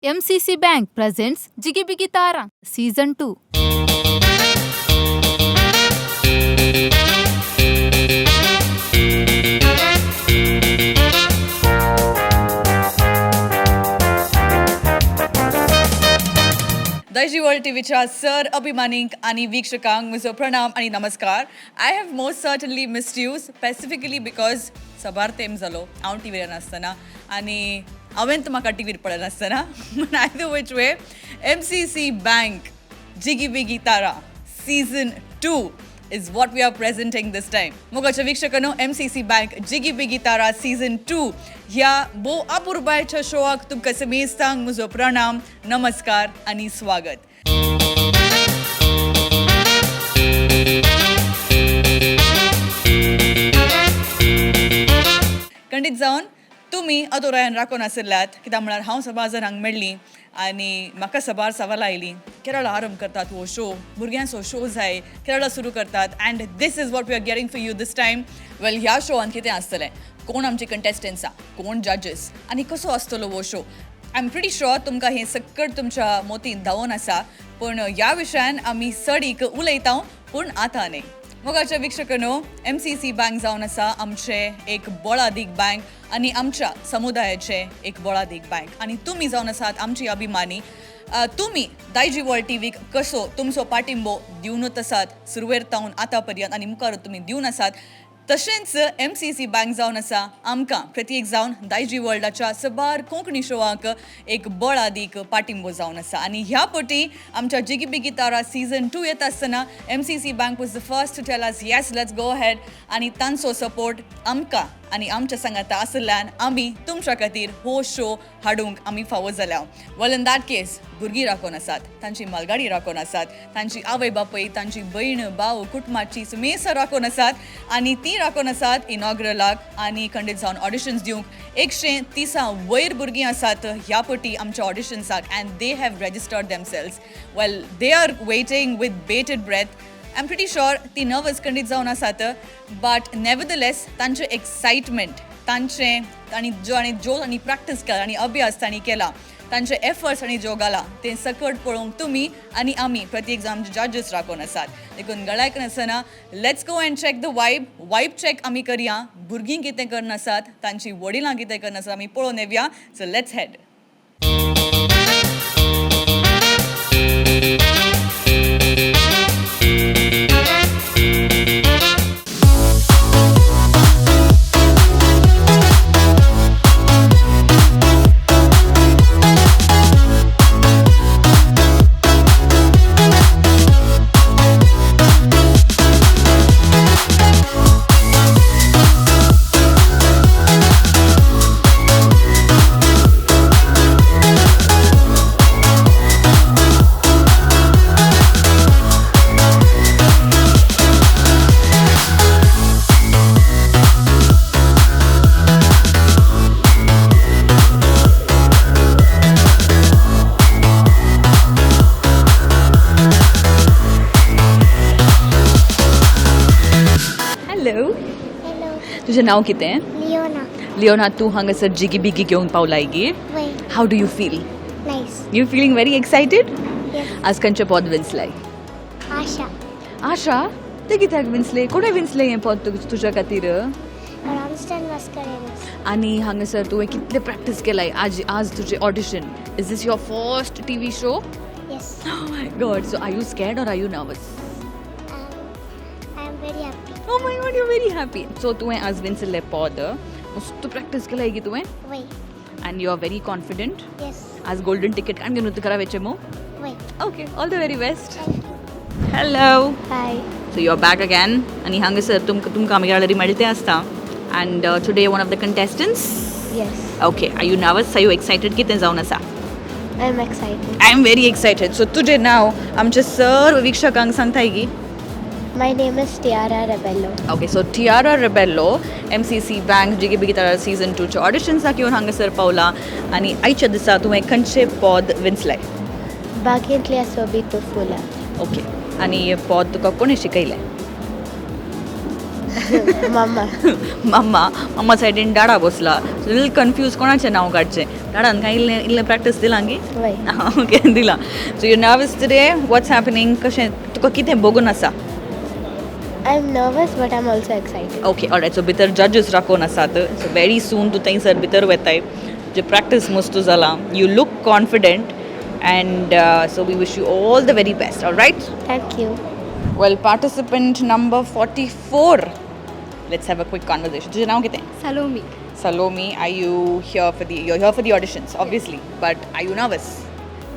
MCC Bank presents Jiggy Biggy Tara Season 2. दैजी world टीव्हीच्या sir अभिमानींक आणि वीक्षकांक म्हजो प्रणाम आणि नमस्कार. I have most certainly missed you specifically because सबार तेम जालो हांव टीव्हीर नासतना आनी हांवें म्हाका टीव्हीर पळयनासतना पूण either which way MCC bank Jigi Bigi Tara season 2 is what we are presenting this time. मोगाच्या वीक्षकांनो MCC bank Jigi Bigi Tara season 2 ह्या भोव अपुरबायच्या शोआक तुमकां समेस्तांक म्हजो प्रणाम, नमस्कार आणि स्वागत. खंडीत जावन तुमी अदोरायन राखून आशिल्ल्यात कित्याक म्हळ्यार हांव सबार जर हांगा मेळ्ळी आनी म्हाका सबार सवाल आयली केरळा आरंभ करतात हो शो, भुरग्यांचो शो जाय, केरळा सुरू करतात and this is what we are getting for you this time. Well ह्या शोआन कितें आसतलें, कोण आमचे कंटेस्टंट्सां, कोण जजीस आनी कसो आसतलो हो show. I am pretty sure तुमकां हें सकट तुमच्या मोतीन धांवन आसा, पूण ह्या विशयान आमी चडीक उलयता पूण आतां न्ही. मोगाच्या वीक्षकांनो MCC बँक जावन आसा आमचे एक बोळादीक बँक आनी आमच्या समुदायाचे एक बोळादीक बँक आनी तुमी जावन आसात आमची अभिमानी. तुमी दैजी वर्ल्ड टीव्हीक कसो तुमचो पाठिंबो दिवनूच आसात सुरवेर तावन आतां पर्यंत आनी मुखार तुमी दिवन आसात, तशेंच MCC बँक जावन आसा आमकां प्रत्येक जावन दैजी वर्ल्डाच्या सबार कोंकणी शोआक एक बळादीक पाठिंबो जावन आसा. आनी ह्या पटी आमच्या जिगी बिगी तारा सीझन 2 येता आसतना MCC bank was the first to tell us yes let's go ahead आनी तांचो सपोर्ट आमकां आनी आमच्या सांगाता आसल्यान आमी तुमच्या खातीर हो शो हाडूंक आमी फावो जाल्या. वेल इन दॅट केस भुरगीं राखून आसात, तांची मालगाडी राखून आसात, तांची आवय बापय, तांची भयण भाव कुटुंबाची सुमेस राखून आसात आनी ती राखून आसात इनॉग्रलाक आनी खंडीत जावन ऑडिशन्स दिवंक 130 वयर भुरगीं आसात ह्या पटी आमच्या ऑडिशन्साक and they have registered themselves. Well they are waiting with bated breath. I am pretty sure ती नर्वस खंडीत जावन आसात, बट नेवरदलेस तांचे एक्साइटमेंट, तांचे आनी जो आनी प्रॅक्टीस केला आनी अभ्यास तांणी केला, तांचे एफर्ट्स आनी जो घाला ते सकट पळोवंक तुमी आनी आमी प्रत्येक जाण आमचे जजीस राखून आसात. देखून गळायक नासतना let's go and check the vibe check आमी करया. भुरगीं कितें करन आसात, तांची वडिलां कितें करन आसात आमी पळोवन येवया. So let's head. तुझें नाव कितें? लिओना. तू हांगासर जिगी बिगी घेवन पावलाय गी. How do you feel? Nice. You feeling very excited? Yes. आज खंयचें पद विंचलाय? आशा? ते कित्याक विंचले? कोणें विंचलें हें पद तुज्या खातीर? Ramsden Mascarenas. आनी हांगासर तुवें कितलें प्रॅक्टीस केलाय आज तुजें audition? Is this your first TV show? Yes. Oh my God. So are you scared or are you nervous? I am very happy. Oh my God, you're very happy. So तुवें आज विंचलें पद मस्त practice केलाय गी तुवें? Wait. And you are very confident? Yes. आज golden ticket काण घेवन तुका वेचे मो? Wait. Okay, all the very best. Thank you. Hello. Hi. So you're back again. आनी हांगासर तुमकां आमी गॅलरी मेळटे आसता. And today one of the contestants. Yes. Okay, are you nervous? Are you excited? कितें जावन आसा? I am excited. I am very excited. So तुजें नांव आमचे सर्व वीक्षकांक सांगताय गी. My name is Tiara Rebello. Okay, so Tiara Rebello, MCC bank Jigi Bigi Tara season 2 च्या ऑडिशन्साक येवन हांगासर पावला आनी आयच्या दिसा तुवें खंयचें पद विंचलाय? बागेंतल्या सोबीत फुलां. ओके, आनी हें पद तुका कोणें शिकयलें? Mama. मम्मा सायडीन डाडा बसला लिल कन्फ्यूज कोणाचें नांव काडचें डाडान काय इल्लें प्रॅक्टीस दिलां गी Why? ओके दिलां so you nervous today what's happening कशें तुका कितें बघून आसा I'm nervous, but I'm also excited. Okay all right so भितर जजीस राखून आसात सो वेरी सून तूं थंयसर भितर वेताय जे प्रॅक्टीस मस्त जालां you look confident and so we wish you all the very best alright Thank you. Well participant number 44 let's have a quick conversation तुजें नांव कितें Salome. Salome, are you here for you're here for the auditions, obviously, but are you nervous?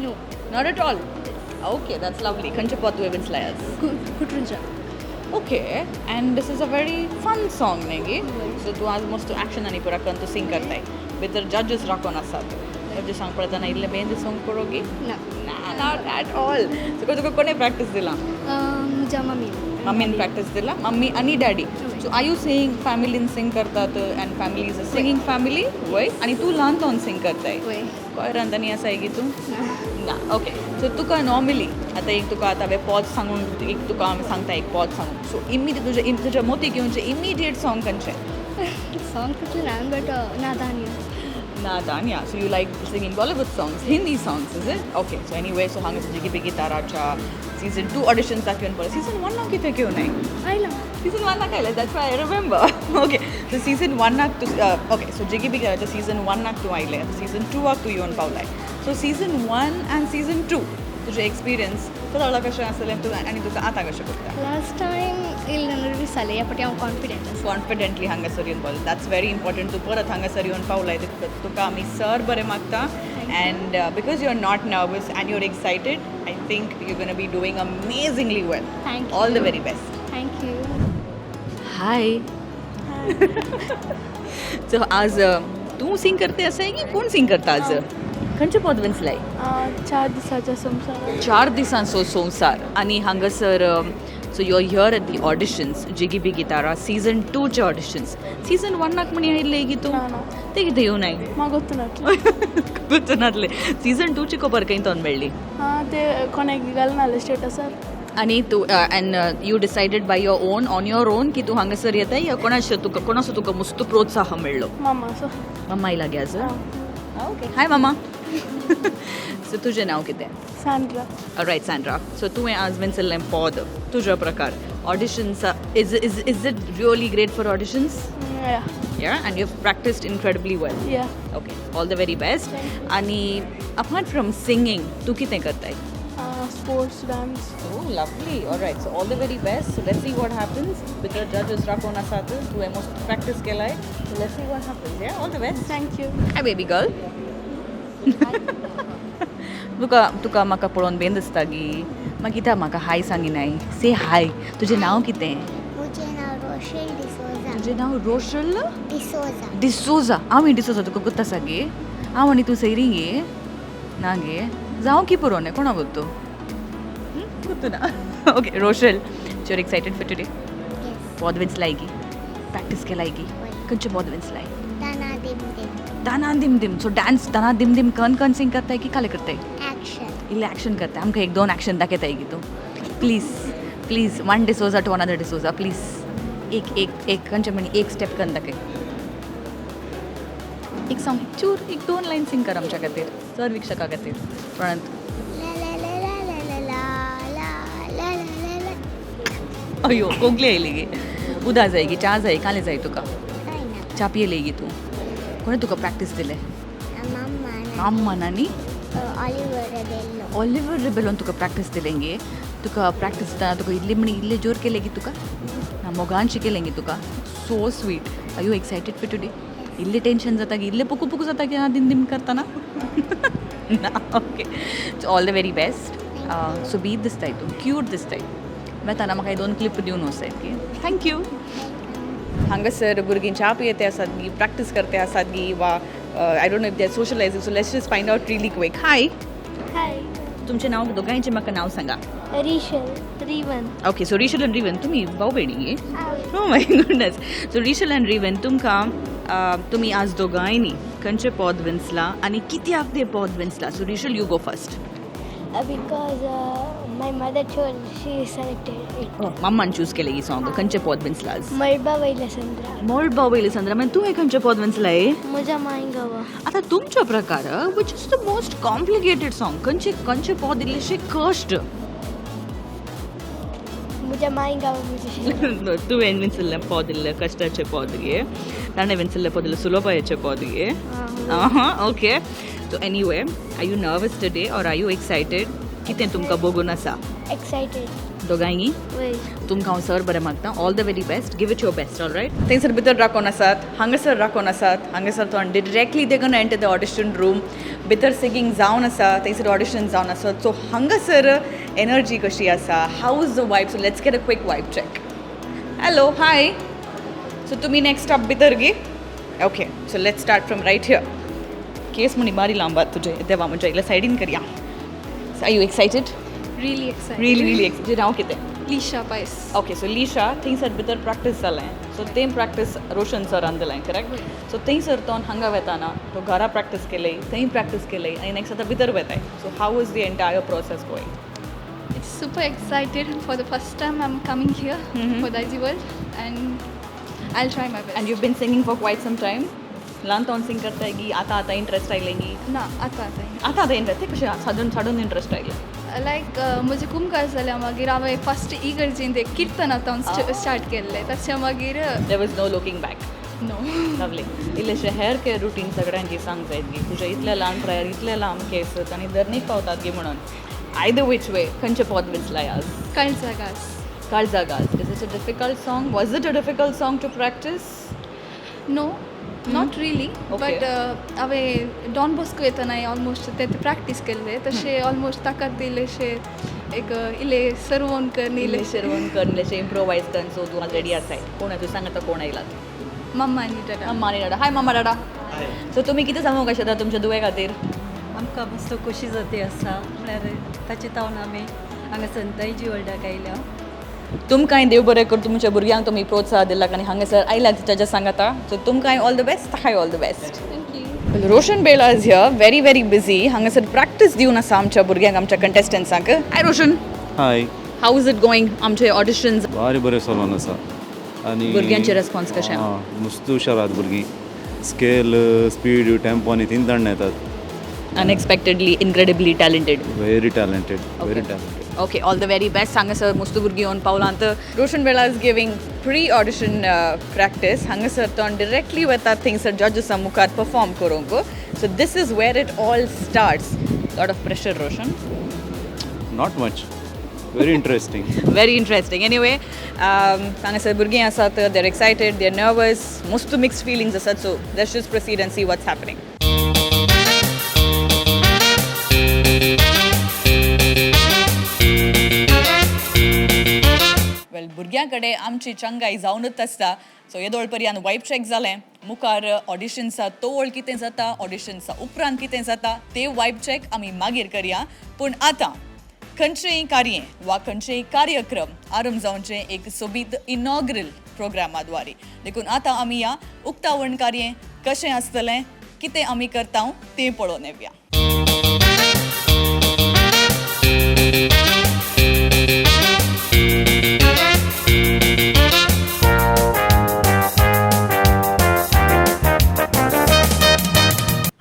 No. Not at all. Okay, that's lovely. Kancha Patu Evans Layers. Kutrunja. Okay, and this is a very fun song, Negi. So tu आज मस्त action आणि पुरा करून तू sing करताय. भितर judges राखून असतात. Judges सांग पडताना इल्ले मेहंदी song करोगी? No. Nah, not at all. So तुका कोणी practice दिला? म्हज्या मम्मी. मम्मीन practice दिला? मम्मी आणि daddy. So are you saying family sing करतात and family is a singing family? वय? आणि तू ल्हानपण sing करताय? वय. काय रांदनी आसा ही तू? ना ओके सो तुका नॉर्मली आतां एक तुका आतां हांवें पॉज सांगून एक तुका हांवें सांगता एक पॉज सांगून सो इमिडिएट तुज्या मोती घेवनचें इमिडिएट सॉंग खंयचें Song कुठलें ना but Nadaniyan. Nadaniyan so you like singing Bollywood songs Hindi songs is it okay so anyway so हांगा जिगी बेगी ताराच्या सीझन 2 ऑडिशन्स दाखोवन पळय सीझन 1 नाक कितें घेवनाय आयला. सीझन 1 नाक आयलें that's why I remember okay so season 1 नाक तूं ओके सो जिगी बेगी ताराच्या सीझन 1 नाक तूं आयलें सीझन 2 वाक तूं येवन पावलाय सो सीझन 1 आनी सीझन 2 तुजें एक्सपिरियन्स कळ्ळां कशें आसलें तूं आनी तुका आतां कशें करता लास्ट टायम इल्लें नर्वीस जालें ह्या फावटी हांव कॉन्फिडंट आसा. कॉन्फिडेंटली हांगासर येवन पावलें दॅट्स व्हेरी इम्पॉर्टंट तूं परत हांगासर येवन पावलाय तुका आमी सर बरें मागता and because you are not nervous and you are excited I think you gonna be doing amazingly well Thank you. All the very best thank you. Hi so आज तूं सिंग करते असं आहे की कोण सिंग करता आज खंयचे पद विंचलाय 4 दिसाच्या संवसारान. 4 दिसांचो संवसार आणि हांगासर so you are here at the auditions Jigi Bigi Tara season 2 चे ऑडिशन्स सीझन 1 नाक म्हणी आयिल्ले की तूं ते कितें येवं नाय म्हाका गुर्तुनातले सीझन 2 ची खबर खंय तोन मेळ्ळी ते कोणाक घालून आले स्टेटसार. आणि तू and you decided by your own on your own की तू हांगासर येताय या कोणासो तुका मस्त प्रोत्साह मेळ्ळो मामा सो. मम्मा आयला गे आज ओके हाय मम्मा सो तुजें नांव कितें सांड्रा. रायट सँड्रा सो तुवें आज विंचल्लें पद तुज्या प्रकार auditions is is it really great for auditions या अँड यू प्रॅक्टिस्ड इनक्रेडिबली वेल या. Okay all the very best आणि अपार्ट फ्रॉम सिंगींग तू कितें करताय sports dance. Oh, lovely. All right. So all the very best. So let's see what happens. With the judges राखून आसात तू हे most practice केलाय. So let's see what happens. Yeah. All the best. Thank you. Hi, baby girl. तुका म्हाका पळोवन बेन दिसता गी मागीर कित्याक म्हाका हाय सांगिनाय से हाय तुजें नांव कितें मुझे नाव रोशेल डिसोजा. तुजें नांव रोशल डिसोजा. डिसोजा हांव डिसोजा तुका गुर्त आसा गे हांव आनी तूं सैरी गे ना गे जावं की पुरोने कोणा गुर्तू गुर्तू ना okay रोशल you're excited for today Yes. पद विंचलायगी प्रॅक्टीस केलायगी खंयचे पद विंचलाय Tana dim dim. दाना दिम दिम सो डान्स दाना दिम दिम कन कन सिंग करताय की काले करताय Action. इल्ले ॲक्शन करताय आमकां एक दोन ॲक्शन दाखयताय की तूं please please one D'Souza to another D'Souza please एक खंयचे म्हणी एक स्टेप करून दाखय एक सॉंग चूर एक दोन लायन सिंग कर आमच्या खातीर सर विक्षका खातीर प्रणत La la la la la la la la la la la. अयो कोंकली आयली गे उदा जाय गी च्या जाय काले जाय तुका काय ना. च्या पियेली गी तूं कोणे तुका प्रॅक्टीस दिले Mamma na. अम्मा नानी Oliver Rebello. ऑलिव्हर रिबेलोन तुका प्रॅक्टीस दिलें गे तुका प्रॅक्टीस दिताना तुका इल्ले म्हणी इल्ले जोर केले गी तुका ना मोगान शिकयलें गे तुका so sweet are you excited for today इल्ले टेन्शन जाता गी इल्ले पुकू पुकू जाता गी ना दिन दिन करतना ना okay so all the very best so बीट दिसताय तूं क्यूट दिसताय वेताना म्हाका दोन क्लिप दिवन वसाय की थँक्यू हांगासर भुरगीं च्या पियेते आसात गी प्रॅक्टीस करते आसात गी वा I don't know if they are socialising so let's just find out really quick hi Hi. तुमचें नांव दोगांयचें म्हाका नांव सांगा Rishal. Rivan. Okay so Rishal and Rivan तुमी भाऊ भयणी oh my goodness so Rishal and Rivan तुमकां तुमी आज दोगांयनी खंयचें पद विंचलां आनी कित्याक तें पद विंचलां so Rishal you go first Because my mother told she selected it. मम्मान चूज केले ही सॉन्ग खंयचे पद विंसलास मळबा वयले संद्रा मोळबा वयले संद्रा मागीर तुवें खंयचे पद विंसलाय म्हज्या मायंगावा आता तुमच्या प्रकार which is the most complicated song खंयचे पद इल्लेशे कश्ट म्हज्या मायंगावा म्हजे तुवें विंसल्ले पद इल्ले कश्टाचे पद गे ताणें विंसल्ले पद इल्ले सुलभाचे पद गे okay so anyway are you nervous today or are you excited कितें तुमकां बघून आसा एक्सायटेड दोगांयनी वय तुमकां हांव सर बरें मागता all the very best give it your best all right थंयसर भितर राखून आसात हांगासर राखून आसात हांगासर तो directly they gonna enter the audition room भितर सिंगींग जावन आसा थंयसर ऑडिशन जावन आसा सो हांगासर एनर्जी कशी आसा how is the vibe so let's get a quick vibe check hello hi so तुमी नेक्स्ट स्टॉप भितर गे okay so let's start from right here केस म्हणी बारी लांबात तुजे देवा म्हज्या इल्ल्या सायडीन करया are you excited really excited really excited हांव कितें लिशा पायस ओके सो लिशा थंयसर भितर प्रॅक्टीस जालें सो तें प्रॅक्टीस रोशन सरान दिलें करेक्ट सो थंयसर तो हांगा वेताना तो घरा प्रॅक्टीस केलें थंय प्रॅक्टीस केलें आनी नेक्स्ट आतां भितर वेताय so how is the entire process going it's super excited for the first time I am coming here for Daiji world and I try my best and you been singing for quite some time ल्हानपण sing करताय गी आतां interest आयलें ना आतां interest तें कशें sudden interest आयलें लायक म्हजें खूब काळ जाल्या मागीर हांवें फस्ट इगर्जेन तें किर्तन आतां स्टार्ट केल्लें तशें मागीर there was no looking back no lovely इल्लेशें हेअर केअर रुटीन सगळ्यांची सांग जायत गी तुजे इतले ल्हान प्रायर इतले लांब केस आनी धरणीक पावतात गी म्हणून आयदर वीच वे खंयचे पद विंसलाय आज काळजागास काळजागास is it a difficult song was it a difficult song to practice no not really Okay. But हांवें डॉन बॉस्को येतना ऑलमोस्ट ते प्रॅक्टीस केल्ले तशें ऑलमोस्ट ताका इल्लेशे एक इल्ले सरवोन कर इल्ले शिरवण कर इल्लेशें इम्प्रोवायज कर सो तूं रेडी आसाय कोण तूं सांग आतां कोण आयलात मम्मा आनी डाडा मम्मा आनी डाडा हाय मम्मा डाडा सो तुमी कितें सांगूंक शकता तुमच्या दुवे खातीर आमकां मस्त खोशी जाती आसा म्हळ्यार ताचे तावन आमी हांगा संताईजी वर्ल्डाक आयल्या तुमकांय देव बरें कर तुमच्या भुरग्यांक तुमी प्रोत्साह दिलाक आनी हांगासर आयल्यात ताच्या सांगाता सो तुमकांय ऑल द बेस्ट ताकाय all the best thank you Roshan Bela is here very very busy हांगासर प्रॅक्टीस दिवन आसा आमच्या भुरग्यांक आमच्या कंटेस्टंट्सांक hi Roshan hi how is it going आमचे ऑडिशन्स बारी बरें चलोन आसा आनी भुरग्यांचे रेस्पॉन्स कशें मस्त हुशार आहात भुरगीं स्केल स्पीड टेम्पो आनी तीन दांड येतात unexpectedly incredibly talented very talented very talented Okay, all the very best. हांगासर मस्त भुरगीं येवन पावलांत Roshan Bela is giving pre audition practice हांगासर तो डिरेक्टली वतात थिंगसर जजेसा मुखार परफॉर्म करूंक so this is where it all starts lot of pressure Roshan not much very interesting very interesting anyway हांगासर भुरगीं आसात they are excited they are nervous मस्त मिक्स्ड फिलिंग्स आसात so let's just proceed and see what's happening well भुरग्यां कडेन आमची चंगाई जावनूच आसता सो येदोळ पर्यंत वायब चॅक जालें मुखार ऑडिशन्सा तोवळ कितें जाता ऑडिशन्सा उपरांत कितें जाता तें वायब चॅक आमी मागीर करया पूण आतां खंयचेंय कार्य वा खंयचेंय कार्यक्रम आरंभ जावचें एक सोबीत इनॉग्रल प्रोग्रामाद्वारे देखून आतां आमी ह्या उक्तावण कार्य कशें आसतलें कितें आमी करता तें पळोवन येवया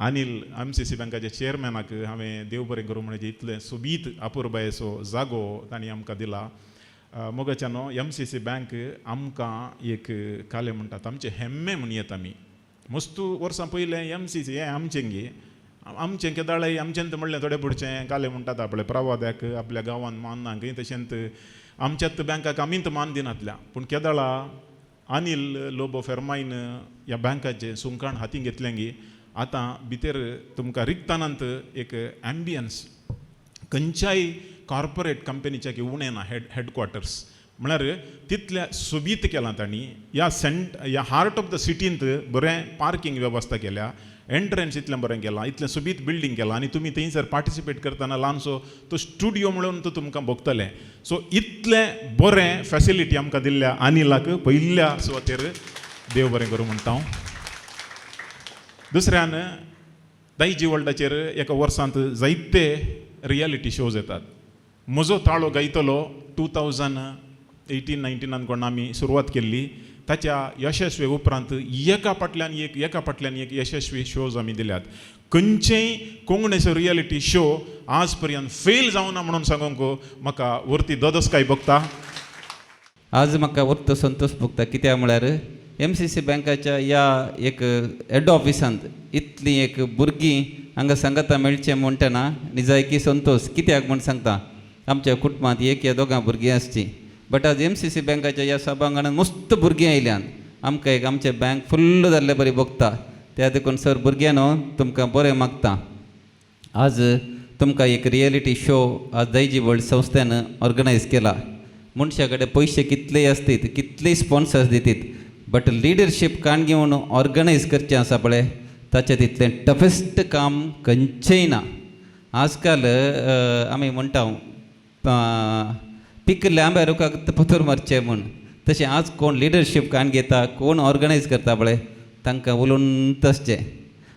अनिल MCC बँकाचे चेअरमॅनाक हांवें देव बरें करूं म्हणजे इतलें सोबीत अपुरबायेचो जागो तांणी आमकां दिला मोगाच्यानो MCC बँक आमकां एक काले म्हणटात आमचे हेम्मे म्हणयत आमी मस्त वर्सां पयलें MCC हें आमचें गे आमचें केदाळय आमचें म्हणलें थोडें फुडचें काले म्हणटात आपले प्रवाद्याक आपल्या गांवांत मान ना खंय तशेंच आमच्यात बँकाक आमींत मान दिनातल्या पूण केदाळा अनिल लोबो फेर्माइन ह्या बँकाचें सुंकाण हातीन घेतलें गे आतां भितर तुमकां रिक्तानंत एक एम्बियन्स खंयच्याय कॉर्पोरेट कंपनीच्या उणें ना हेडक्वॉर्टर्स म्हळ्यार तितल्या सोबीत केलां तांणी ह्या हार्ट ऑफ द सिटींत बरें पार्किंग वेवस्था केल्या एंट्रन्स इतलें बरें केलां इतलें सोबीत बिल्डींग केलां आनी तुमी थंयसर पार्टिसिपेट करतना ल्हानसो तो स्टुडियो म्हणून तो तुमकां भोगतले सो इतलें बरें फॅसिलिटी आमकां दिल्ल्या अनिलाक पयल्या सुवातेर देव बरें करूं म्हणटा हांव दुसऱ्यान दायजी वर्ल्डाचेर एका वर्सांत जायते रियालिटी शोज येतात. म्हजो ताळो गायतलो 2018-19 कोण आमी सुरवात केल्ली. ताच्या यशस्वी उपरांत एका फाटल्यान एक यशस्वी शोज आमी दिल्यात. खंयचेय कोंकणीचो रियालिटी शो आज पर्यंत फेल जावना म्हणून सांगूंक म्हाका वरती ददस्काय भोगता. आज म्हाका वरतो संतोश भोगता. कित्याक म्हळ्यार MCC बँकाच्या ह्या एक हेड ऑफिसांत इतलीं एक भुरगीं हांगा सांगाता मेळचें म्हणटना निजायकी संतोश. कित्याक म्हण सांगता, आमच्या कुटुंबांत एक या दोगां भुरगीं आसचीं. बट आज MCC बँकाच्या ह्या सभांगणांत मस्त भुरगीं आयल्यान आमकां एक आमचें बँक फुल्ल जाल्लें बरें भोगता. त्या देखून सर भुरग्यांनो तुमकां बरें मागता. आज तुमकां एक रियलिटी शो आज दैजी वर्ल्ड संस्थेन ऑर्गनायज केला. मनशा कडेन पयशे कितलेय आसतात, कितलेय स्पॉन्सर्स दितात, बट लिडरशीप काण घेवन ऑर्गनायज करचें आसा पळय ताचें तितलें टफेस्ट काम खंयचेंय ना. आजकाल आमी म्हणटा पीक लांब्या रुखाक पथर मारचें म्हूण. तशें आज कोण लिडरशीप काण घेता, कोण ऑर्गनायज करता पळय तांकां उलोवंत आसचें.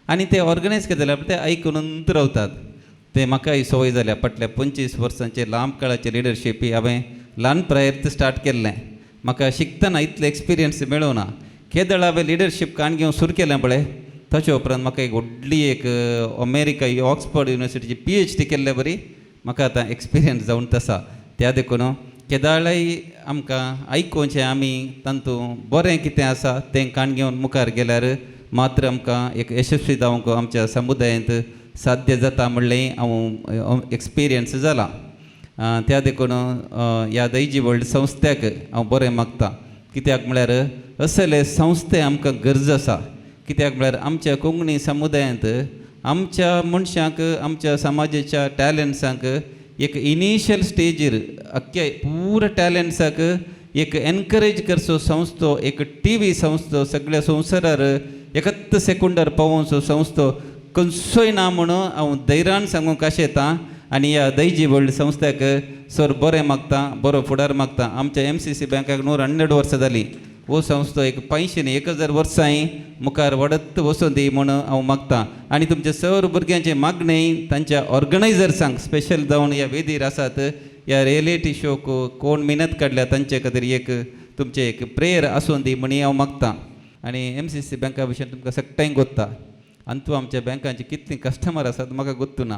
आनी ते ऑर्गनायज करता जाल्यार ते आयकुनूच रावतात. ते म्हाकाय संवय जाल्या. फाटल्या 25 वर्सांचे लांब काळाचे लिडरशीप ही हांवें ल्हान प्रायेर स्टार्ट केल्लें. म्हाका शिकतना इतलें एक्सपिरियन्स मेळूं ना. केदळ हांवें लिडरशीप काण घेवन सुरू केलें पळय ताचे उपरांत म्हाका एक व्हडली एक अमेरिका ऑक्सफर्ड युनिवर्सिटीची PhD केल्ले बरी म्हाका आतां एक्सपिरियन्स जावन आसा. त्या देखून केदाळय आमकां आयकुचें आमी तातूंत बरें कितें आसा तें काण घेवन मुखार गेल्यार मात्र आमकां एक यशस्वी जावंक आमच्या समुदायांत साध्य जाता म्हणलें हांव एक्सपिरियन्स जाला. त्या देखून ह्या दैजी वर्ल्ड संस्थेक हांव बरें मागता. कित्याक म्हळ्यार असले संस्थे आमकां गरज आसा. कित्याक म्हळ्यार आमच्या कोंकणी समुदायांत आमच्या मनशांक आमच्या समाजाच्या टॅलंट्सांक एक इनिशियल स्टेजीर अख्ख्या पुरा टॅलंट्साक एक एनकरेज करचो संस्थो, एक TV संस्थो सगळ्या संवसारार एकच सेकुंडार पावोवचो संस्थो खंयचोय ना म्हणून हांव धैर्यान सांगूंक आशेतां. आनी ह्या दैजी वर्ल्ड संस्थेक सर बरें मागता, बरो फुडार मागता. आमच्या MCC बँकाक 100 वर्सां जालीं. हो संस्थो एक 500-1000 वर्सांय मुखार वडत वचूं दी म्हणून हांव मागतां. आनी तुमच्या सर भुरग्यांचे मागणें तांच्या ऑर्गनायझर्सांक स्पेशल जावन ह्या वेदीर आसात ह्या रियलिटी शोक कोण मेहनत काडल्या तांचे खातीर एक तुमचें एक प्रेयर आसूं दी म्हणून हांव मागतां. आनी MCC बँका भशेन तुमकां सगळ्यांक गोत्ता. अंतू आमच्या बँकांचे कितलीं कस्टमर आसात म्हाका गोत्तू ना.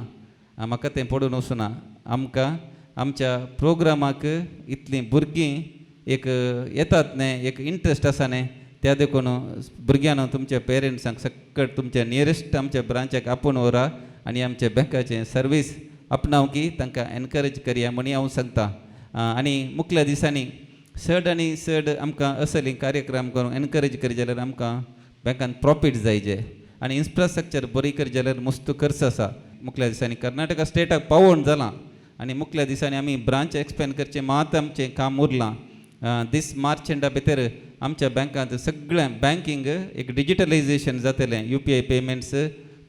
म्हाका तें पडून वचूना. आमकां आमच्या प्रोग्रामाक इतलीं भुरगीं एक येतात न्हय, एक इंट्रस्ट आसा न्हय. त्या देखून भुरग्यांक तुमच्या पेरंट्सांक सक्कळ तुमच्या नियरेस्ट आमच्या ब्रांचाक आपूण व्हरा आनी आमच्या बँकाचें सर्वीस आपणावकी तांकां एनकरेज करया म्हणून हांव सांगतां. आनी मुखल्या दिसांनी चड आनी चड आमकां असली कार्यक्रम करून एनकरेज करी जाल्यार आमकां बँकान प्रॉफीट जायचे आनी इन्फ्रास्ट्रक्चर बरी करी जाल्यार मस्त खर्च आसा. मुखल्या दिसांनी कर्नाटका स्टेटाक पावोवन जालां आनी मुखल्या दिसांनी आमी ब्रांच एक्सपेंड करचें मात आमचें काम उरलां. दीस मार्च एंडा भितर आमच्या बँकांत सगळें बँकींग एक डिजिटलायजेशन जातलें. UPI पेमेंट्स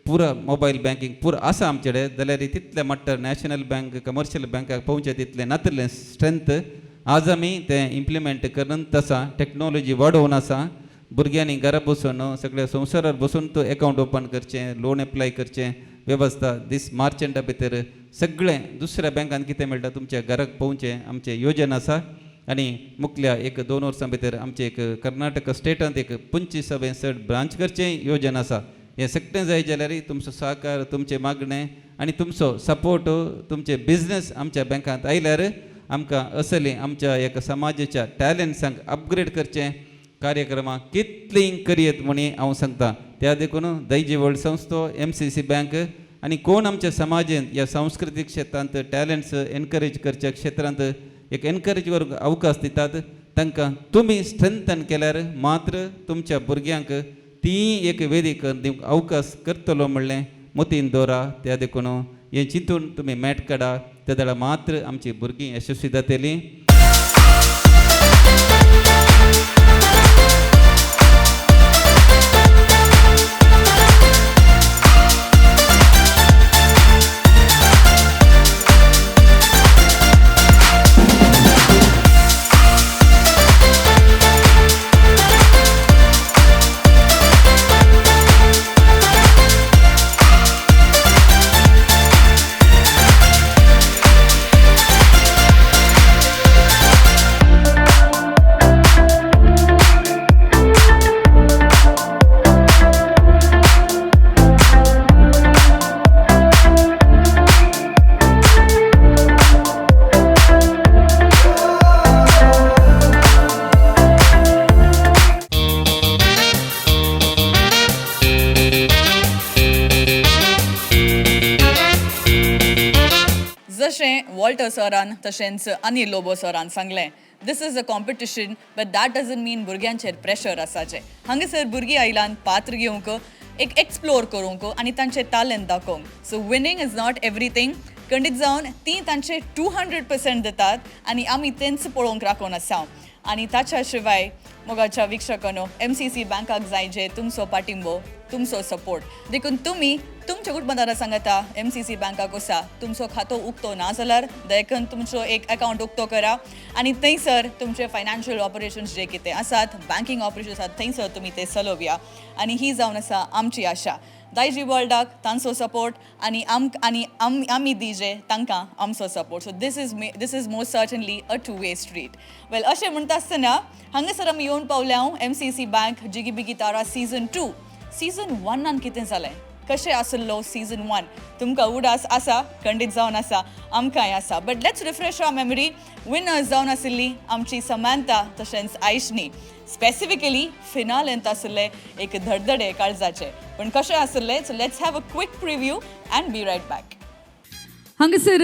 पुरा मोबायल बँकींग पुरा आसा आमचे कडेन. जाल्यार तितले मट्टार नॅशनल बँक कमर्शियल बँकाक पोवचें तितलें नातलें स्ट्रेंथ. आज आमी तें इम्प्लिमेंट करत आसा. टॅक्नॉलॉजी वाडोवन आसा. भुरग्यांनी घरा बसून सगळ्या संवसारार बसून तो अकावंट ओपन करचें, लोन एप्लाय करचें वेवस्था दीस मार्च एंडा भितर सगळें दुसऱ्या बँकान कितें मेळटा तुमच्या घराक पोवचें आमचें योजना आसा. आनी मुखल्या 1-2 वर्सां भितर आमचे एक कर्नाटका स्टेटांत एक 25 ब्रांच करचें योजना आसा. हें सगळें जाय जाल्यार तुमचो सहकार, तुमचें मागणें आनी तुमचो सपोर्ट, तुमचे बिझनस आमच्या बँकांत आयल्यार आमकां असली आमच्या एका समाजाच्या टॅलंट्सांक अपग्रेड करचें कार्यक्रमां कितलीं करियत म्हणून हांव सांगतां. त्या देखून दैजी वर्ल्ड संस्थो, MCC बँक आनी कोण आमच्या समाजांत ह्या सांस्कृतीक क्षेत्रांत टॅलंट्स एनकरेज करच्या क्षेत्रांत एक एनकरेज करूंक अवकाश दितात तांकां तुमी स्ट्रेंथन केल्यार मात्र तुमच्या भुरग्यांक ती एक वेदिक दिवंक अवकाश करतलो म्हणलें मतीन दवरा. त्या देखून हें चिंतून तुमी मॅट काडा. त्या वेळार मात्र आमची भुरगीं यशस्वी जातलीं. जशें वॉल्टर सरान तशेंच अनिल लोबो सरान सांगलें this is a competition but that doesn't mean भुरग्यांचेर प्रेशर आसाचें हांगासर भुरगीं आयलान पात्र घेवंक एक एक्सप्लोर करूंक आनी तांचें टॅलंट दाखोवंक so winning is not everything खंडीत जावन ती तांचे 200% दितात आनी आमी तेंच पळोवंक राखून आसा आनी ताच्या शिवाय मोगाच्या वीक्षकांनो MCC बँकाक जाय जे तुमचो पाठिंबो तुमचो सपोर्ट देखून तुमी तुमच्या कुटुंबादारा सांगता MCC बँकाक वसा तुमचो खातो उक्तो ना जाल्यार देखून तुमचो एक अकाउंट उक्तो करा आनी थंयसर तुमचे फायनान्शियल ऑपरेशन्स जे कितें आसात बँकिंग ऑपरेशन्स आसात थंयसर तुमी ते चलोवया आनी ही जावन आसा आमची आशा दायजी वर्ल्डाक तांचो सपोर्ट आनी आमी दिजे तांकां आमचो support so this is most certainly a 2-way street well अशें म्हणटा आसतना हांगासर आमी येवन पावल्या MCC bank Jigi Bigi Tara season 2 season 1 कितें जालें कशें आसलो सीझन 1 तुमकां उडास आसा खंडीत जावन आसा आमकांय आसा but let's refresh our memory winners जावन आशिल्ली आमची समांता तशेंच आयशनी स्पेसिफिकली फिनालेंत आसले एक धडधडे काळजाचे पण कशें आसले so let's have a quick preview and be right back हांगासर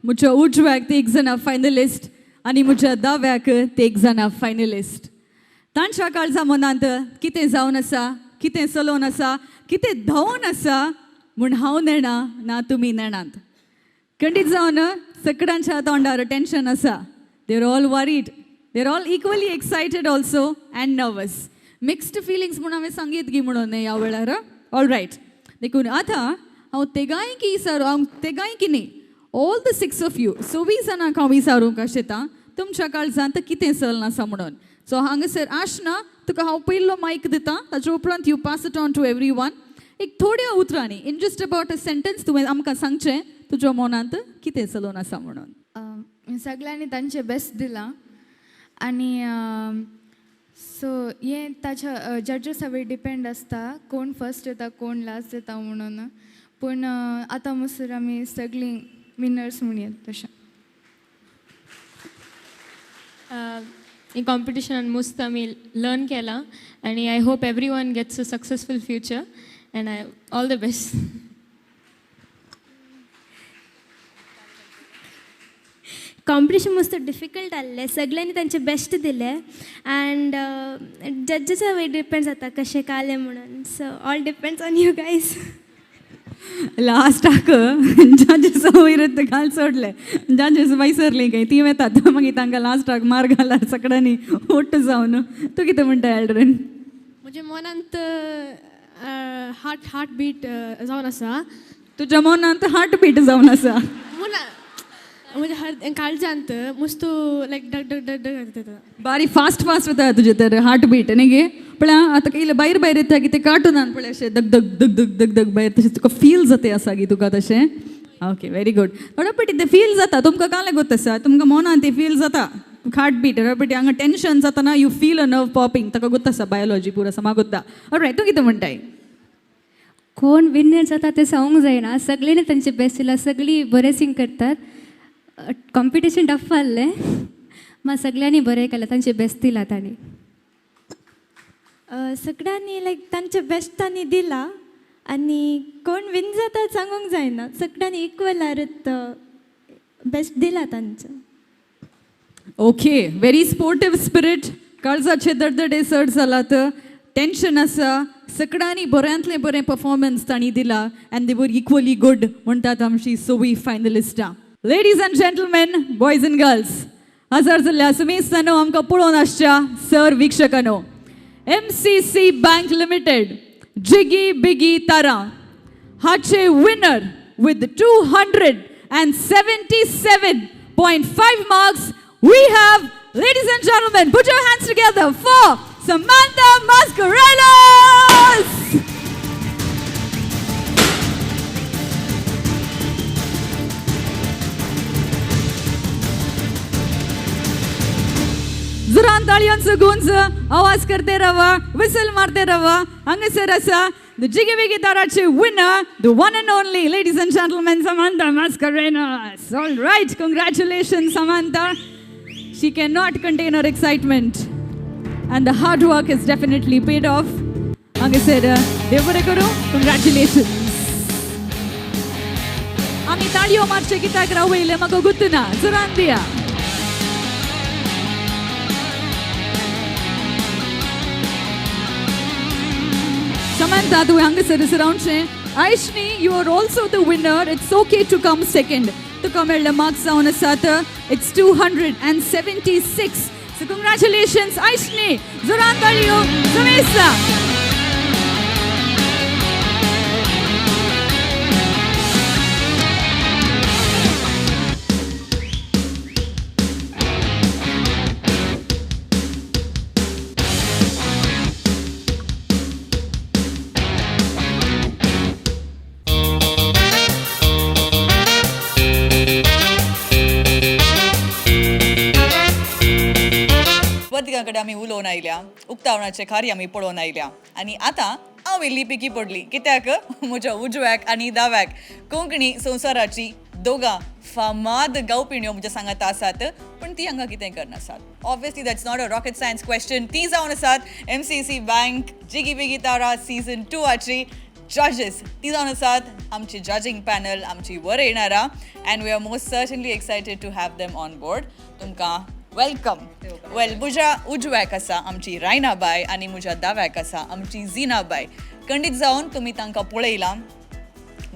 म्हज्या उजव्याक ते एक जाणा फायनलिस्ट आनी म्हज्या दाव्याक ते एक जाणा फायनलिस्ट तांच्या काळजा मनांत कितें जावन आसा कितें चलोवन आसा कितें धांवन आसा म्हूण हांव नेणा ना तुमी नेणात खंडीत जावन सगळ्यांच्या तोंडार टेन्शन आसा they are all worried they are all equally excited also and nervous mixed feelings म्हूण हांवें सांगीत गी म्हणून ह्या वेळार ऑल रायट देखून आतां हांव तेगांयकी हांव तेगांयकी न्ही ऑल द 6 ऑफ यू 6 जाणांक हांव विचारूंक आशेतां तुमच्या काळजांत कितें चलन आसा म्हणून सो हांगासर आशना तुका हांव पयलो मायक दितां ताचे उपरांत you pass it on to everyone एक थोड्या उतरांनी in just about a sentence तुवें आमकां सांगचें तुज्या मनांत कितें चलोवन आसा म्हणून सगळ्यांनी तांचे बेस्ट दिलां आनी सो हें ताच्या जजीसा वयर डिपेंड आसता कोण फर्स्ट येता कोण लास्ट येता म्हणून पूण आतां म्हणसर आमी सगळीं विनर्स म्हणयात तशें in competition and most आमी learn केला and I hope everyone gets a successful future and all the best. Competition मस्त डिफिकल्ट आसलें सगळ्यांनी तांचे बेस्ट दिले अँड जजेसा वयर डिपेंड जाता कशें काले म्हणून so all depends on you guys लास्टाक जजीस वयर घाल सोडले जजीस वयसरली काय ती येतात मागीर तांकां लास्टाक मार घाल्यार सगळ्यांनी ओट्ट जावन तूं कितें म्हणटा एल्ड्रन म्हज्या मनांत हार्ट बीट जावन आसा तुज्या मनांत हार्ट बीट जावन आसा म्हणजे काळजांत मस्त लायक डग डग डग डग जाता बारी फास्ट वता तुजे तर हार्ट बीट न्ही गे पळय आतां इल्लें भायर येता की ते कार्टुनान पळय अशें दग दग दग दग दग दग भायर तशें तुका फील जाता आसा की तुका तशें ओके व्हेरी गुड थोडे पटी ते फील जाता तुमकां काय लागत आसा तुमकां मनान ते फील जाता हार्ट बीट थोडे पटी हांगा टेन्शन जातना you feel a nerve popping ताका गुत्त आसा बायोलॉजी पूर आसा मागुत्ता ऑलरायट तूं कितें म्हणटाय कोण विनर जाता ते सांगूंक जायना सगळींनी तांचे बेस्ट दिला सगळीं बरें सिंग करतात कॉम्पिटिशन टफ आसलें मात सगळ्यांनी बरें केलें तांचे बेस्ट दिला तांणी सगळ्यांनी लायक तांचे बेस्ट तांणी दिला आनी कोण विन जाता सांगूंक जायना सगळ्यांनी इक्वल आरत बेस्ट दिला तांचो ओके व्हेरी स्पोर्टिव स्पिरीट काळजाचे धडधडे चड जालात टेन्शन आसा सगळ्यांनी बऱ्यांतले बरें परफॉर्मन्स तांणी दिला अँड दे वर इक्वली गुड म्हणटात आमची सोवी फायनलिस्टां ladies and gentlemen boys and girls हजर जाल्ल्या सुमेस्तानो आमकां पळोवन आसच्या सर वीक्षकांनो MCC bank limited Jigi Bigi Tara हाचे winner with 277.5 marks we have ladies and gentlemen put your hands together for Samantha Mascarenas. जोरान ताळयांचो गुंज आवाज करते रवा विसल मारते रवा हांगासर आसा द जिगी बिगी ताराचे winner the one and only ladies and gentlemen Samantha Mascarenas. All right, congratulations Samantha. She cannot contain her excitement and the hard work has definitely paid off. हांगासर देव बरें करूं. Congratulations. आनी ताळयो मारचे कित्याक रावयले म्हाका गुर्तना जोरान दिया Samantha, tu हांगासर रावचे Aishni, you are also the winner. It's okay to come second. तुका मेळ्ळे मार्क्स जावन आसात It's 276. So congratulations, Aishni. जोरान ताळयो समेसा वर्तिकांकडे आमी उलोवन आयल्या उक्तावणाचे कार्य आमी पळोवन आयल्या आनी आतां हांव वेल्ली पैकी पडली कित्याक म्हज्या उजव्याक आनी दाव्याक कोंकणी संवसाराची दोगां फामाद गावपिण्यो म्हज्या सांगात आसात पूण ती हांगा कितें करनासात obviously that's not a rocket science question ती जावन आसात MCC bank Jigi Bigi Tara season 2 जजेस ती जावन आसात आमची जजिंग पॅनल आमची वर येणारा and we are most certainly excited to have them on board तुमकां वेलकम वेल म्हज्या उजव्याक आसा आमची रायनाबाई आनी म्हज्या दाव्याक आसा आमची झिनाबाई खंडीत जावन तुमी तांकां पळयलां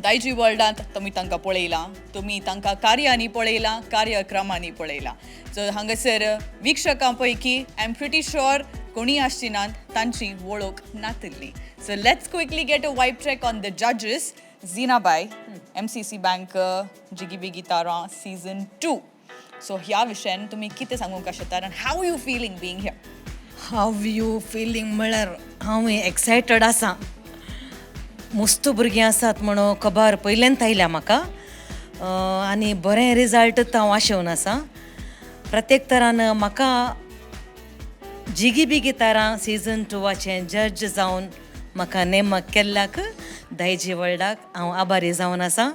दायजी वर्ल्डांत तुमी तांकां पळयलां तुमी तांकां कार्यांनी पळयलां कार्यक्रमांनी पळयलां सो हांगासर विक्षकां पैकी आय एम प्रिटी श्योर कोणी आसची नात तांची वळख नातल्ली so let's quickly get a vibe check on the जजीस झिनाबाई MCC bank Jigi Bigi Tara season 2 so ह्या विशयान तुमी कितें सांगूंक शकतात आनी how you feeling being here how you feeling म्हळ्यार हांव एक्सायटेड आसा मस्त भुरगीं आसात म्हणून खबर पयलेंत आयल्या म्हाका आनी बरें रिजल्ट हांव आशेवन आसा प्रत्येक तरान म्हाका जिगी बिगी तारा सीझन 2 जज जावन म्हाका नेमक केल्ल्याक दायजी वर्ल्डाक हांव आभारी जावन आसा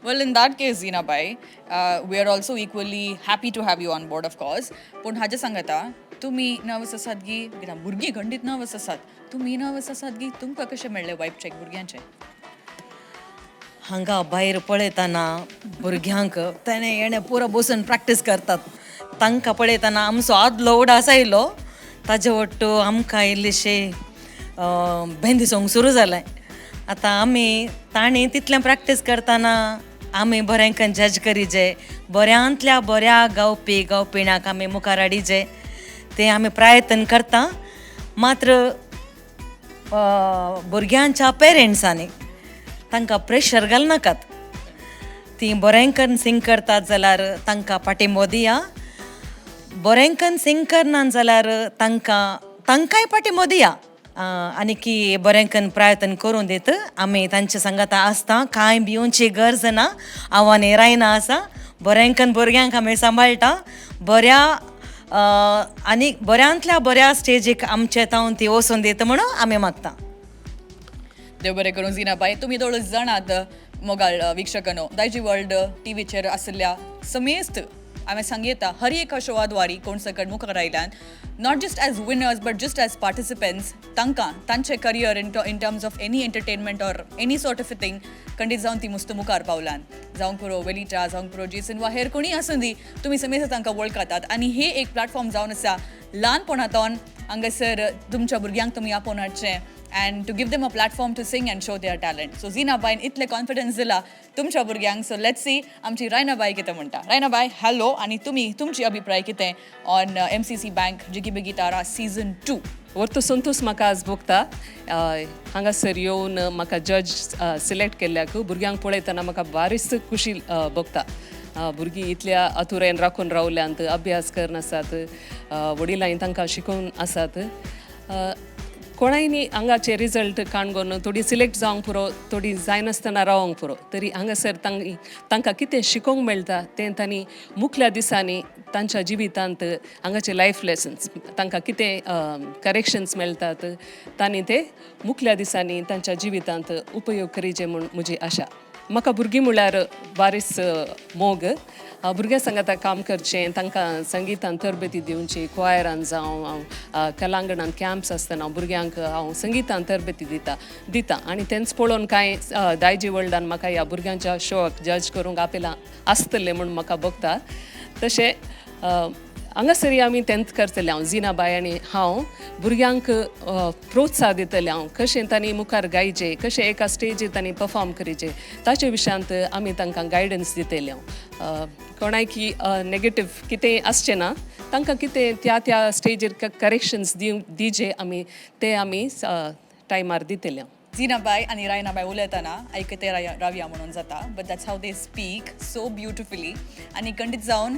Well, in that case, Zinabai, we are also equally happy to have you on board, of course. पण हाजे सांगता तुम्ही नर्वस आसात गी कित्याक भुरगीं खंडीत नर्वस आसात तुम्ही नर्वस आसात गी तुमकां कशें मेळ्ळें वायब चॅक भुरग्यांचें हांगा भायर पळयतना भुरग्यांक ताणें हेणें पुरो बसून प्रॅक्टीस करतात तांकां पळयतना आमचो आदलो उडास आयलो ताजे वट्टू आमकां इल्लेशे भें दिसोंक सुरू जालें आतां आमी ताणें तितलें प्रॅक्टीस करतना आमी बरेंकन जज करीजे बऱ्यांतल्या बऱ्या गावपिण्याक आमी मुखार हाडिजे ते आमी प्रयत्न करता मात्र भुरग्यांच्या पेरंट्सांनी तांकां प्रेशर घालनाकात ती बरेंकन सिंग करतात जाल्यार तांकां पाठिंबो दिया बरेंकन सिंग करनात जाल्यार तांकांय पाठिंबो दिया आनी की बरेंकन प्रयत्न करून दित आमी तांचे सांगाता आसता कांय भिवची गरज ना आव्हाने रायना आसा बरेंकन भुरग्यांक आमी सांबाळटा बऱ्या आनी बऱ्यांतल्या बऱ्या स्टेजीक आमचे तावन ती वचून दित म्हणून आमी मागता देव बरें करूं झिनाबाई तुमी दोळूच जाणात मोगाळ विक्षकनो दायजी वर्ल्ड टीव्हीचेर आसल्या समेस्त हांवें सांगता हर एका शोआ द्वारी कोण सकट मुखार आयल्यान not just as winners but just as participants तांकां तांचे career in terms of any entertainment or any sort of a thing खंडीत जावन ती मस्त मुखार पावलान जावंक पुरो वेलिटा जावंक पुरो जेसन वा हेर कोणी आसूं दी तुमी समेत तांकां वळखतात आनी हे एक प्लॅटफॉर्म जावन आसा ल्हानपणांतून हांगासर तुमच्या भुरग्यांक तुमी आपोवन हाडचें and to give them a platform to sing and show their talent. So Zinabai इतले कॉन्फिडन्स दिला तुमच्या भुरग्यांक सो लेट्स सी आमची रायनाबाई कितें म्हणटा रायनाबाई हॅलो आनी तुमची अभिप्राय कितें on MCC bank Jigi Bigi Tara season 2 वरतो संतोष म्हाका आज भोगता हांगासर येवन म्हाका जज सिलेक्ट केल्ल्याक भुरग्यांक पळयतना म्हाका बारीच खुशी भोगता भुरगीं इतल्या आतुरेन राखून रावल्यांत अभ्यास करनासात वडिलांनी तांकां शिकोवन आसात कोणायनी हांगाचे रिजल्ट काणगोन थोडी सिलेक्ट जावंक पुरो थोडी जायनासतना रावंक पुरो तरी हांगासर तांकां कितें शिकोवंक मेळटा तें तांणी मुखल्या दिसांनी तांच्या जिवितांत हांगाचे लायफ लेसन्स तांकां कितें करेक्शन्स मेळटात तांणी ते मुखल्या दिसांनी तांच्या जिवितांत उपयोग करीचे म्हूण म्हजी आशा म्हाका भुरगीं म्हळ्यार बारीस मोग भुरग्यां सांगाता काम करचें तांकां संगीतान तरबेती दिवची क्वायरान जावं हांव कलांगणान कॅम्प्स आसतना भुरग्यांक हांव संगीतान तरबेती दिता आनी तेंच पळोवन कांय दायजी वर्ल्डान म्हाका ह्या भुरग्यांच्या शोक जज करूंक आपयलां आसतलें म्हूण म्हाका बगता तशें हांगासरी आमी तेंच करतले हांव जिनाबाय आनी हांव भुरग्यांक प्रोत्साह दितलें हांव कशें तांणी मुखार गायचें कशें एका स्टेजीर तांणी परफॉर्म करचें ताचे विशयांत आमी तांकां गायडन्स दितलें हांव कोणायकी नेगेटीव कितें आसचें ना तांकां कितें त्या स्टेजीर करेक्शन्स दिवचे आमी ते आमी टायमार दितलें हांव जिनाबाई आणि रायनाबाई उलयतना ऐकते रावया म्हणून जाता but that's how they speak so beautifully आनी खंडीत जावन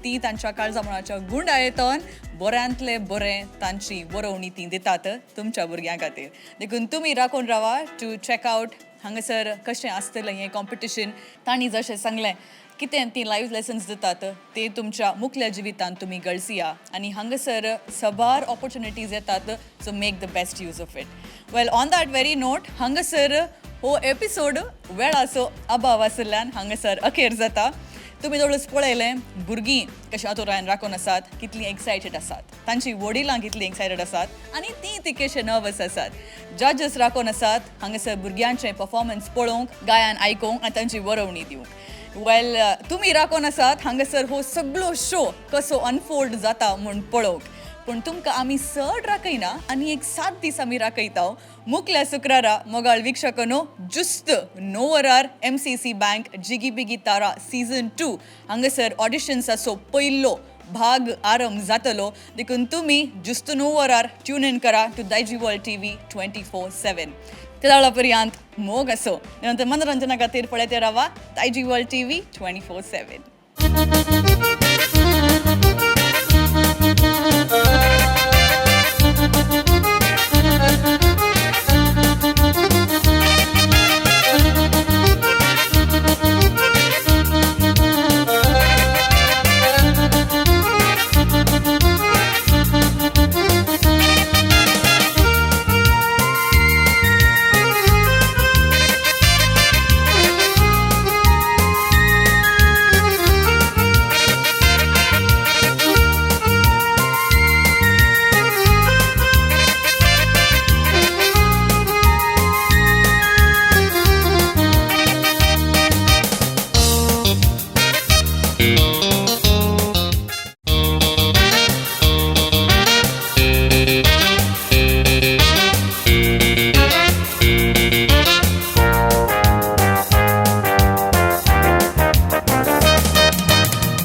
ती तांच्या काळजामणाच्या गुंडायेतून बऱ्यांतले बरें तांची बरोवणी ती दितात तुमच्या भुरग्यां खातीर देखून तुमी राखून रावा टू चॅक आउट हांगासर कशें आसतलें हें कॉम्पिटिशन तांणी जशें सांगलें कितें ती लायव्ह लेसन्स दितात ते तुमच्या मुखल्या जिवितांत तुमी गळसिया आनी हांगासर सबार ऑपॉर्च्युनिटीज येतात so make the best use of it well on that very note हांगासर हो एपिसोड वेळाचो अभाव आशिल्ल्यान हांगासर अखेर जाता तुमी दोळूच पळयलें भुरगीं कशें आतुरायन राखून आसात कितलीं एक्सायटेड आसात तांची वडिलां कितलीं एक्सायटेड आसात आनी ती कशें नर्वस आसात जजस राखून आसात हांगासर भुरग्यांचें परफॉर्मन्स पळोवंक गायन आयकूंक आनी तांची बरोवणी दिवंक वेल तुमी राखून आसात हांगासर हो सगळो शो कसो अनफोल्ड जाता म्हूण पळोवंक पूण तुमकां आमी चड राखयना आनी एक 7 दीस आमी राखयता मुखल्या शुक्रारा मोगाळ वीक्षकनो जुस्त 9 वरार MCC bank Jigi Bigi Tara season 2 हांगासर ऑडिशन्साचो पयलो भाग आरंभ जातलो देखून तुमी जुस्त 9 वरार ट्यून इन करा टू दायजी वर्ल्ड TV 24/7 त्या पर्यंत मोग असो नंतर मनोरंजना खातीर पळयते रावा दायजी वर्ल्ड TV 24/7